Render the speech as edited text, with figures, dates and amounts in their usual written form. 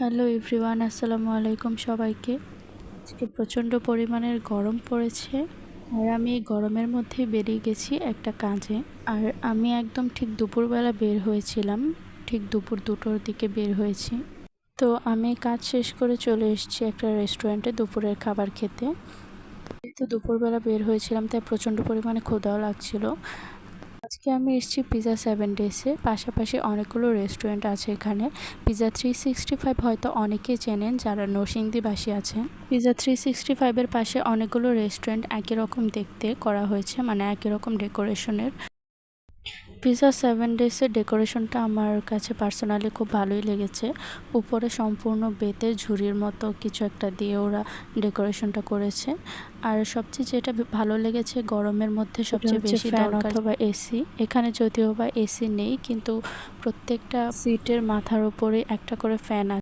Hello everyone, আসসালামু আলাইকুম সবাইকে। আজকে প্রচণ্ড পরিমাণের গরম পড়েছে, আর আমি এই গরমের মধ্যে বেরিয়ে গেছি একটা কাজে। আর আমি একদম ঠিক দুপুরবেলা বের হয়েছিলাম, ঠিক দুপুর 2টোর দিকে বের হয়েছি। তো আমি কাজ শেষ করে চলে এসেছি একটা রেস্টুরেন্টে দুপুরের খাবার খেতে। যেহেতু দুপুরবেলা বের হয়েছিলাম তাই প্রচণ্ড পরিমাণে ক্ষুধাও লাগছিল। আজকে আমি এসেছি পিজা 7 ডেজে। পাশাপাশি অনেকগুলো রেস্টুরেন্ট আছে এখানে। পিজা 365 হয়তো অনেকেই চেনেন যারা নরসিংদীবাসী আছেন। পিজা 365-এর পাশে অনেকগুলো রেস্টুরেন্ট একই রকম দেখতে করা হয়েছে, মানে একই রকম ডেকোরেশনের। পিজা 7 ডেজের ডেকোরেশনটা আমার কাছে পার্সোনালি খুব ভালোই লেগেছে। উপরে সম্পূর্ণ বেতের ঝুড়ির মতো কিছু একটা দিয়ে ওরা ডেকোরেশনটা করেছে। আর সবচেয়ে যেটা ভালো লেগেছে, গরমের মধ্যে সবচেয়ে বেশি ফ্যান অথবা এসি। এখানে যদিও বা এসি নেই, কিন্তু প্রত্যেকটা সিটের মাথার উপরে একটা করে ফ্যান আছে।